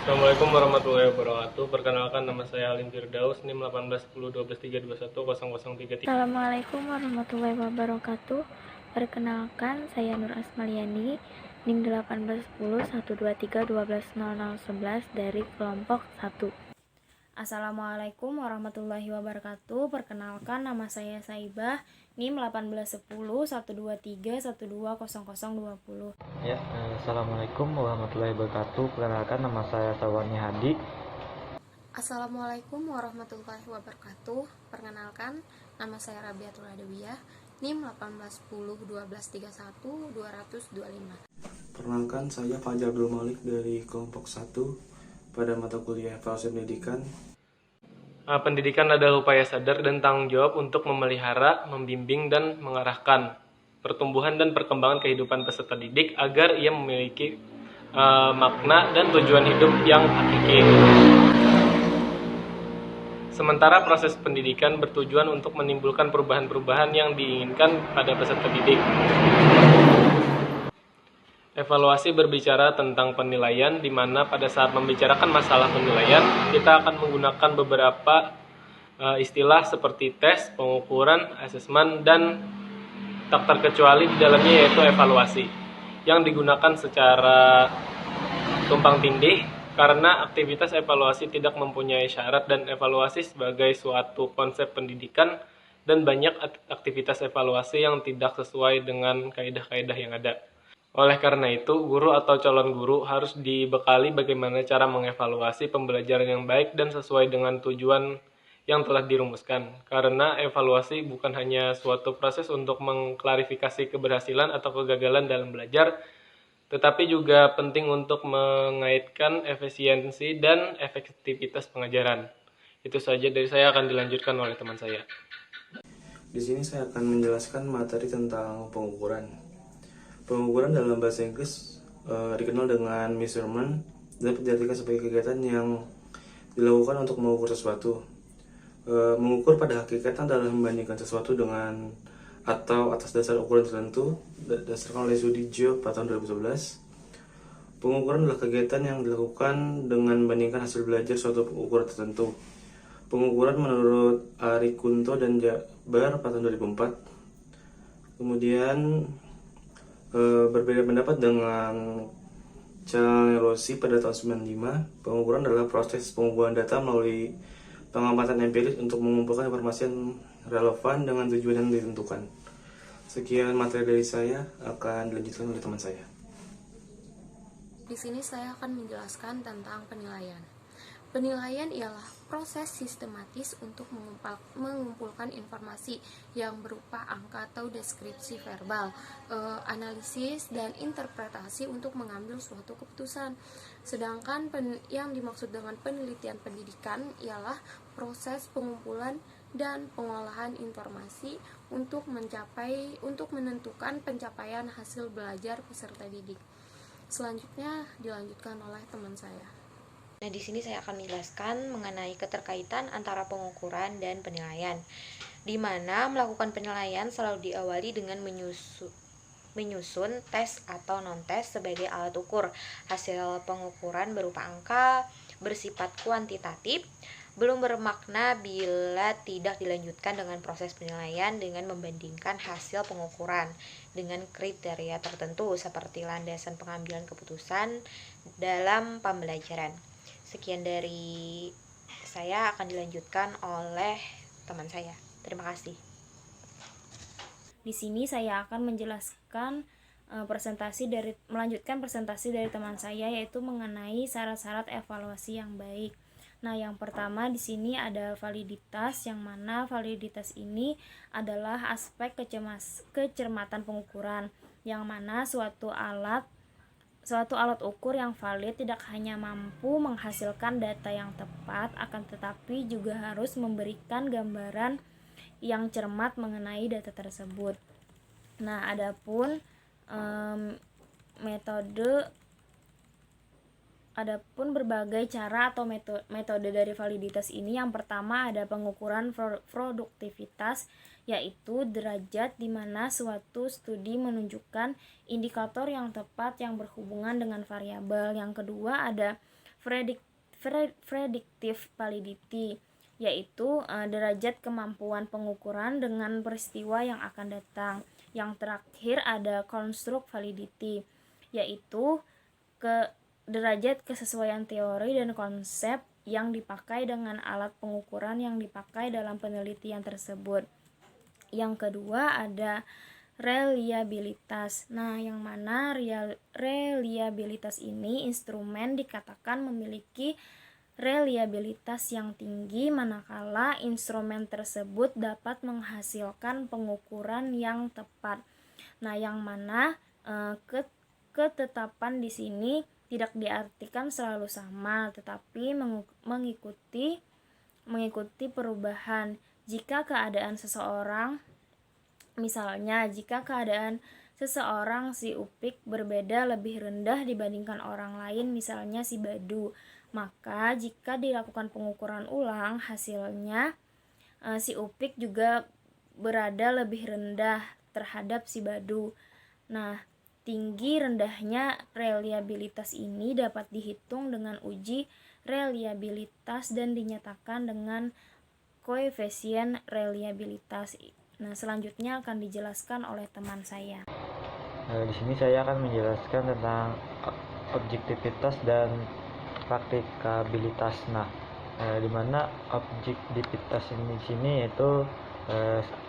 Assalamualaikum warahmatullahi wabarakatuh. Perkenalkan, nama saya Alim Firdaus, NIM 181012310033. Assalamualaikum warahmatullahi wabarakatuh. Perkenalkan, saya Nur Asmaliani, NIM 181012312011 dari kelompok 1. Assalamualaikum warahmatullahi wabarakatuh. Perkenalkan, nama saya Saibah, NIM 181012312020. Ya, Assalamualaikum warahmatullahi wabarakatuh. Perkenalkan, nama saya Sawani Hadi. Assalamualaikum warahmatullahi wabarakatuh. Perkenalkan, nama saya Rabiatul Adawiyah, NIM 181012312025. Perkenalkan, saya Fajar Abdul Malik dari kelompok 1 pada mata kuliah Evaluasi Pendidikan. Pendidikan adalah upaya sadar dan tanggung jawab untuk memelihara, membimbing, dan mengarahkan pertumbuhan dan perkembangan kehidupan peserta didik agar ia memiliki makna dan tujuan hidup yang hakiki. Sementara proses pendidikan bertujuan untuk menimbulkan perubahan-perubahan yang diinginkan pada peserta didik. Evaluasi berbicara tentang penilaian, di mana pada saat membicarakan masalah penilaian, kita akan menggunakan beberapa istilah seperti tes, pengukuran, asesmen, dan tak terkecuali di dalamnya yaitu evaluasi, yang digunakan secara tumpang tindih karena aktivitas evaluasi tidak mempunyai syarat, dan evaluasi sebagai suatu konsep pendidikan dan banyak aktivitas evaluasi yang tidak sesuai dengan kaidah-kaidah yang ada. Oleh karena itu, guru atau calon guru harus dibekali bagaimana cara mengevaluasi pembelajaran yang baik dan sesuai dengan tujuan yang telah dirumuskan. Karena evaluasi bukan hanya suatu proses untuk mengklarifikasi keberhasilan atau kegagalan dalam belajar, tetapi juga penting untuk mengaitkan efisiensi dan efektivitas pengajaran. Itu saja dari saya, akan dilanjutkan oleh teman saya. Di sini saya akan menjelaskan materi tentang pengukuran. Pengukuran dalam bahasa Inggris dikenal dengan measurement dan diartikan sebagai kegiatan yang dilakukan untuk mengukur sesuatu. Mengukur pada hakikatnya adalah membandingkan sesuatu dengan atau atas dasar ukuran tertentu berdasarkan oleh studi Job pada tahun 2011. Pengukuran adalah kegiatan yang dilakukan dengan membandingkan hasil belajar suatu ukuran tertentu. Pengukuran menurut Ari Kunto dan Jabar pada tahun 2004. Kemudian berbeda pendapat dengan Charles Rossi pada tahun 95. Pengukuran adalah proses pengumpulan data melalui pengamatan empiris untuk mengumpulkan informasi yang relevan dengan tujuan yang ditentukan. Sekian materi dari saya, akan dilanjutkan oleh teman saya. Di sini saya akan menjelaskan tentang penilaian. Penilaian ialah proses sistematis untuk mengumpulkan informasi yang berupa angka atau deskripsi verbal, analisis, dan interpretasi untuk mengambil suatu keputusan. Sedangkan yang dimaksud dengan penelitian pendidikan ialah proses pengumpulan dan pengolahan informasi untuk menentukan pencapaian hasil belajar peserta didik. Selanjutnya dilanjutkan oleh teman saya. Nah, di sini saya akan menjelaskan mengenai keterkaitan antara pengukuran dan penilaian, di mana melakukan penilaian selalu diawali dengan menyusun tes atau non-tes sebagai alat ukur. Hasil pengukuran berupa angka, bersifat kuantitatif, belum bermakna bila tidak dilanjutkan dengan proses penilaian dengan membandingkan hasil pengukuran dengan kriteria tertentu seperti landasan pengambilan keputusan dalam pembelajaran. Sekian dari saya, akan dilanjutkan oleh teman saya. Terima kasih. Di sini saya akan menjelaskan melanjutkan presentasi dari teman saya, yaitu mengenai syarat-syarat evaluasi yang baik. Nah, yang pertama di sini ada validitas, yang mana validitas ini adalah aspek kecermatan pengukuran, yang mana suatu alat ukur yang valid tidak hanya mampu menghasilkan data yang tepat, akan tetapi juga harus memberikan gambaran yang cermat mengenai data tersebut. Nah, adapun berbagai cara atau metode dari validitas ini. Yang pertama ada pengukuran produktivitas, yaitu derajat di mana suatu studi menunjukkan indikator yang tepat yang berhubungan dengan variabel. Yang kedua ada predictive validity, yaitu derajat kemampuan pengukuran dengan peristiwa yang akan datang. Yang terakhir ada construct validity, yaitu derajat kesesuaian teori dan konsep yang dipakai dengan alat pengukuran yang dipakai dalam penelitian tersebut. Yang kedua ada reliabilitas. Nah, yang mana reliabilitas ini instrumen dikatakan memiliki reliabilitas yang tinggi manakala instrumen tersebut dapat menghasilkan pengukuran yang tepat. Nah, yang mana ketetapan di sini tidak diartikan selalu sama, tetapi mengikuti perubahan. Jika keadaan seseorang, misalnya jika keadaan seseorang si Upik berbeda lebih rendah dibandingkan orang lain, misalnya si Badu, maka jika dilakukan pengukuran ulang, hasilnya si Upik juga berada lebih rendah terhadap si Badu. Nah, tinggi rendahnya reliabilitas ini dapat dihitung dengan uji reliabilitas dan dinyatakan dengan koefisien reliabilitas. Nah, selanjutnya akan dijelaskan oleh teman saya. Di sini saya akan menjelaskan tentang objektivitas dan praktikabilitas. Nah, di mana objektivitas ini di sini yaitu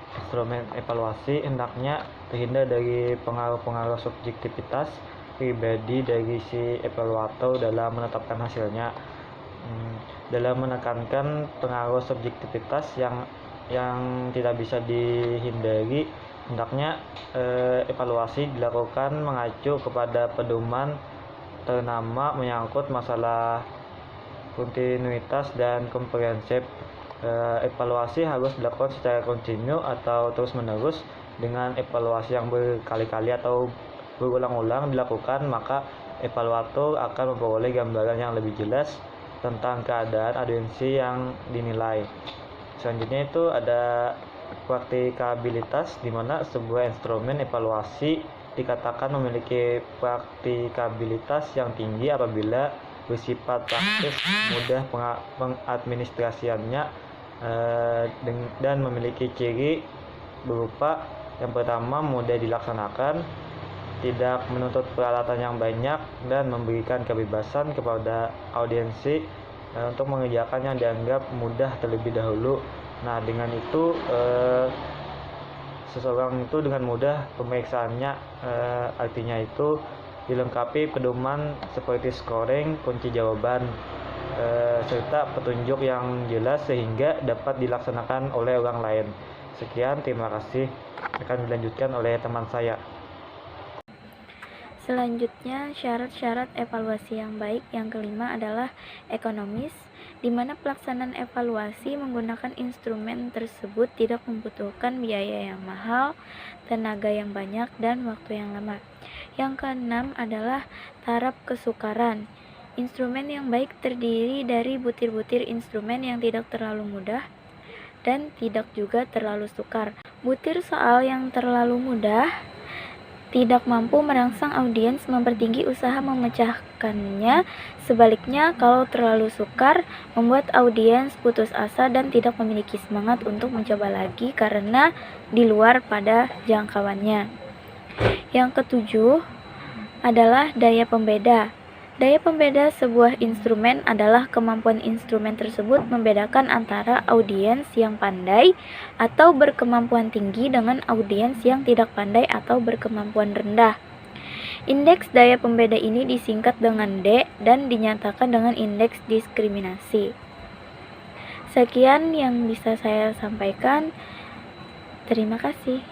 instrumen evaluasi hendaknya terhindar dari pengaruh-pengaruh subjektivitas pribadi dari si evaluator dalam menetapkan hasilnya. Dalam menekankan pengaruh subjektivitas yang tidak bisa dihindari, hendaknya evaluasi dilakukan mengacu kepada pedoman ternama menyangkut masalah kontinuitas dan komprehensif. Evaluasi harus dilakukan secara kontinu atau terus-menerus. Dengan evaluasi yang berkali-kali atau berulang-ulang dilakukan, maka evaluator akan memperoleh gambaran yang lebih jelas tentang keadaan audiensi yang dinilai. Selanjutnya itu ada praktikabilitas, di mana sebuah instrumen evaluasi dikatakan memiliki praktikabilitas yang tinggi apabila bersifat praktis, mudah pengadministrasiannya, dan memiliki ciri berupa yang pertama mudah dilaksanakan, tidak menuntut peralatan yang banyak, dan memberikan kebebasan kepada audiensi untuk mengerjakan yang dianggap mudah terlebih dahulu. Nah, dengan itu seseorang itu dengan mudah pemeriksaannya, artinya itu dilengkapi pedoman seperti scoring, kunci jawaban, serta petunjuk yang jelas sehingga dapat dilaksanakan oleh orang lain. Sekian, terima kasih. Akan dilanjutkan oleh teman saya. Selanjutnya, syarat-syarat evaluasi yang baik yang kelima adalah ekonomis, di mana pelaksanaan evaluasi menggunakan instrumen tersebut tidak membutuhkan biaya yang mahal, tenaga yang banyak, dan waktu yang lama. Yang keenam adalah taraf kesukaran. Instrumen yang baik terdiri dari butir-butir instrumen yang tidak terlalu mudah dan tidak juga terlalu sukar. Butir soal yang terlalu mudah tidak mampu merangsang audiens mempertinggi usaha memecahkannya. Sebaliknya, kalau terlalu sukar, membuat audiens putus asa dan tidak memiliki semangat untuk mencoba lagi karena di luar pada jangkauannya. Yang ketujuh adalah daya pembeda. Daya pembeda sebuah instrumen adalah kemampuan instrumen tersebut membedakan antara audiens yang pandai atau berkemampuan tinggi dengan audiens yang tidak pandai atau berkemampuan rendah. Indeks daya pembeda ini disingkat dengan D dan dinyatakan dengan indeks diskriminasi. Sekian yang bisa saya sampaikan. Terima kasih.